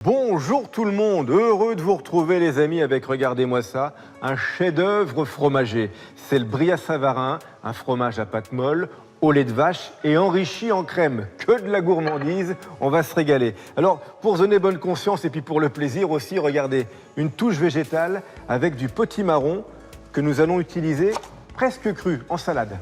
Bonjour tout le monde, heureux de vous retrouver les amis avec, regardez-moi ça, un chef-d'œuvre fromager. C'est le Brie à Savarin, un fromage à pâte molle, au lait de vache et enrichi en crème. Que de la gourmandise, on va se régaler. Alors, pour donner bonne conscience et puis pour le plaisir aussi, regardez, une touche végétale avec du potimarron que nous allons utiliser presque cru, en salade.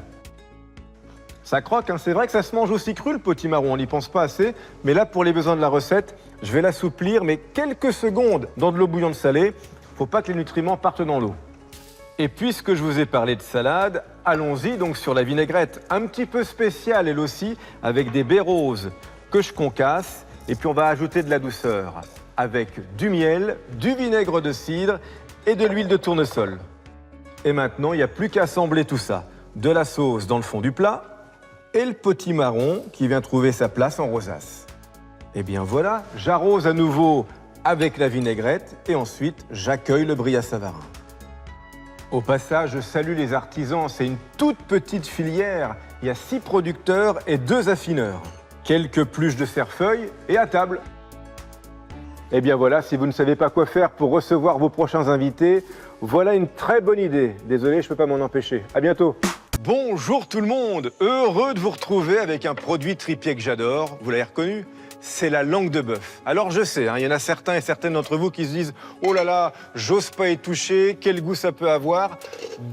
Ça croque, hein. C'est vrai que ça se mange aussi cru le potimarron, on n'y pense pas assez, mais là pour les besoins de la recette, je vais l'assouplir, mais quelques secondes dans de l'eau bouillante salée, faut pas que les nutriments partent dans l'eau. Et puisque je vous ai parlé de salade, allons-y donc sur la vinaigrette, un petit peu spéciale elle aussi, avec des baies roses que je concasse, et puis on va ajouter de la douceur, avec du miel, du vinaigre de cidre et de l'huile de tournesol. Et maintenant, il n'y a plus qu'à assembler tout ça, de la sauce dans le fond du plat, et le potimarron qui vient trouver sa place en rosace. Et bien voilà, j'arrose à nouveau avec la vinaigrette et ensuite j'accueille le Brie à Savarin. Au passage, je salue les artisans, c'est une toute petite filière. Il y a 6 producteurs et 2 affineurs. Quelques pluches de cerfeuil et à table. Et bien voilà, si vous ne savez pas quoi faire pour recevoir vos prochains invités, voilà une très bonne idée. Désolé, je ne peux pas m'en empêcher. À bientôt. Bonjour tout le monde, heureux de vous retrouver avec un produit tripier que j'adore, vous l'avez reconnu, c'est la langue de bœuf. Alors je sais, il y en a certains et certaines d'entre vous qui se disent « Oh là là, j'ose pas y toucher, quel goût ça peut avoir ?»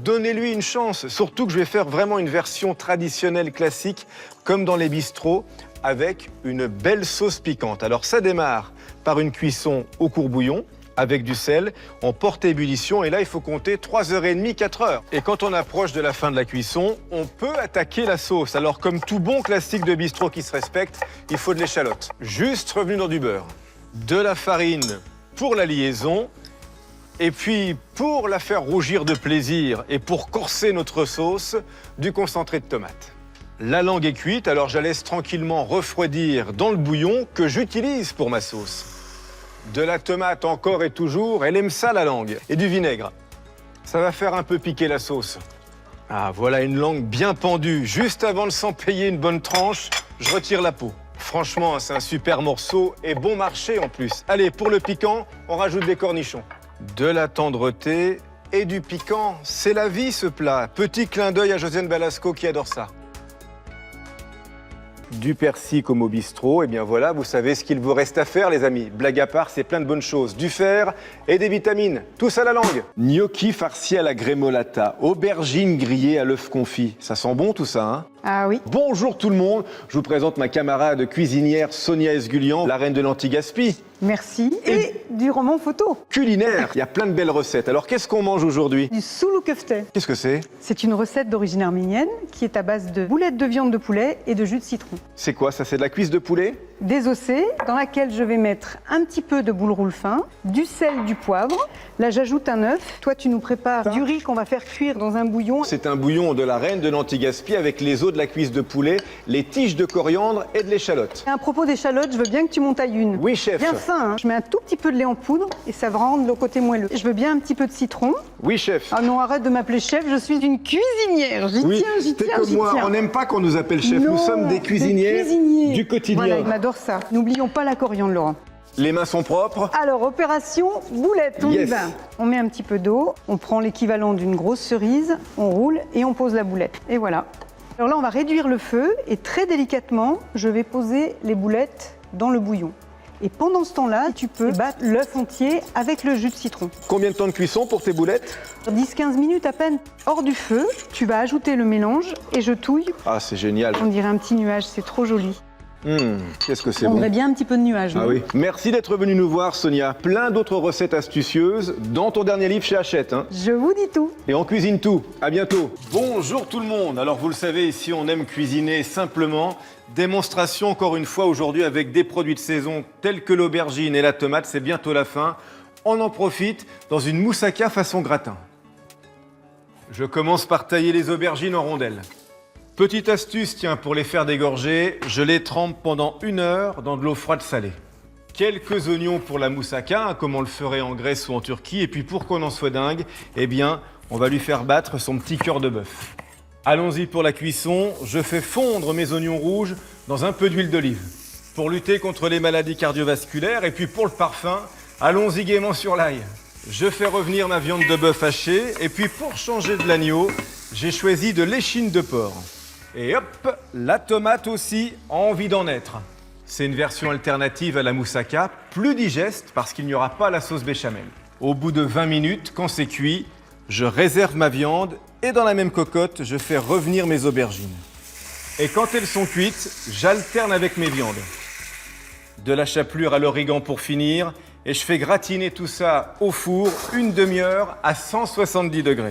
Donnez-lui une chance, surtout que je vais faire vraiment une version traditionnelle classique, comme dans les bistrots, avec une belle sauce piquante. Alors ça démarre par une cuisson au courbouillon, avec du sel, on porte à ébullition et là, il faut compter 3h30, 4h. Et quand on approche de la fin de la cuisson, on peut attaquer la sauce. Alors, comme tout bon classique de bistrot qui se respecte, il faut de l'échalote. Juste revenu dans du beurre. De la farine pour la liaison. Et puis, pour la faire rougir de plaisir et pour corser notre sauce, du concentré de tomate. La langue est cuite, alors je la laisse tranquillement refroidir dans le bouillon que j'utilise pour ma sauce. De la tomate encore et toujours, elle aime ça la langue. Et du vinaigre. Ça va faire un peu piquer la sauce. Ah, voilà une langue bien pendue. Juste avant de s'en payer une bonne tranche, je retire la peau. Franchement, c'est un super morceau et bon marché en plus. Allez, pour le piquant, on rajoute des cornichons. De la tendreté et du piquant, c'est la vie ce plat. Petit clin d'œil à Josiane Balasco qui adore ça. Du persil comme au bistrot, et bien voilà, vous savez ce qu'il vous reste à faire les amis. Blague à part, c'est plein de bonnes choses. Du fer et des vitamines, tout ça à la langue. Gnocchi farci à la gremolata, aubergine grillée à l'œuf confit. Ça sent bon tout ça, hein? Ah oui. Bonjour tout le monde, je vous présente ma camarade cuisinière Sonia Esgulian, la reine de l'anti-gaspi. Merci. Et du roman photo. Culinaire, il y a plein de belles recettes. Alors qu'est-ce qu'on mange aujourd'hui? Du soulou kefté. Qu'est-ce que c'est? C'est une recette d'origine arménienne qui est à base de boulettes de viande de poulet et de jus de citron. C'est quoi ça? C'est de la cuisse de poulet? Désossée, dans laquelle je vais mettre un petit peu de boule roule fin, du sel, du poivre. Là, j'ajoute un œuf. Toi, tu nous prépares du riz qu'on va faire cuire dans un bouillon. C'est un bouillon de la reine de l'anti-gaspi avec les os de la cuisse de poulet, les tiges de coriandre et de l'échalote. À propos d'échalotes, je veux bien que tu m'en tailles une. Oui, chef. Bien fin, hein. Je mets un tout petit peu de lait en poudre et ça va rendre le côté moelleux. Je veux bien un petit peu de citron. Oui, chef. Ah non, arrête de m'appeler chef, je suis une cuisinière. Oui, J'y tiens, comme j'y moi, tiens. on n'aime pas qu'on nous appelle chef, nous Non, sommes des cuisinières du quotidien. Voilà, il m'adore ça. N'oublions pas la coriandre, Laurent. Les mains sont propres. Alors, opération boulette, on y Yes. va. On met un petit peu d'eau, on prend l'équivalent d'une grosse cerise, on roule et on pose la boulette. Et voilà. Alors là, on va réduire le feu et très délicatement, je vais poser les boulettes dans le bouillon. Et pendant ce temps-là, tu peux battre l'œuf entier avec le jus de citron. Combien de temps de cuisson pour tes boulettes? 10-15 minutes à peine. Hors du feu, tu vas ajouter le mélange et je touille. Ah, c'est génial. On dirait un petit nuage, c'est trop joli. Qu'est-ce que c'est On bon. aurait bien un petit peu de nuage. Ah non? oui. Merci d'être venu nous voir, Sonia. Plein d'autres recettes astucieuses dans ton dernier livre chez Hachette. Hein. Je vous dis tout. Et on cuisine tout. À bientôt. Bonjour tout le monde. Alors vous le savez, ici on aime cuisiner simplement. Démonstration encore une fois aujourd'hui avec des produits de saison tels que l'aubergine et la tomate. C'est bientôt la fin. On en profite dans une moussaka façon gratin. Je commence par tailler les aubergines en rondelles. Petite astuce, tiens, pour les faire dégorger, je les trempe pendant 1 heure dans de l'eau froide salée. Quelques oignons pour la moussaka, comme on le ferait en Grèce ou en Turquie. Et puis pour qu'on en soit dingue, eh bien, on va lui faire battre son petit cœur de bœuf. Allons-y pour la cuisson. Je fais fondre mes oignons rouges dans un peu d'huile d'olive. pour lutter contre les maladies cardiovasculaires. Et puis pour le parfum, allons-y gaiement sur l'ail. Je fais revenir ma viande de bœuf hachée. Et puis pour changer de l'agneau, j'ai choisi de l'échine de porc. Et hop, la tomate aussi a envie d'en être. C'est une version alternative à la moussaka, plus digeste parce qu'il n'y aura pas la sauce béchamel. Au bout de 20 minutes, quand c'est cuit, je réserve ma viande et dans la même cocotte, je fais revenir mes aubergines. Et quand elles sont cuites, j'alterne avec mes viandes. De la chapelure à l'origan pour finir et je fais gratiner tout ça au four une demi-heure à 170 degrés.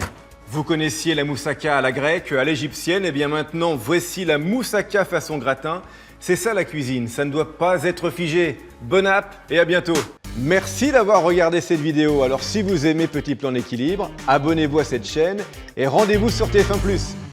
Vous connaissiez la moussaka à la grecque, à l'égyptienne, et bien maintenant voici la moussaka façon gratin. C'est ça la cuisine, ça ne doit pas être figé. Bon app et à bientôt. Merci d'avoir regardé cette vidéo. Alors si vous aimez Petit Plan d'Équilibre, abonnez-vous à cette chaîne et rendez-vous sur TF1+.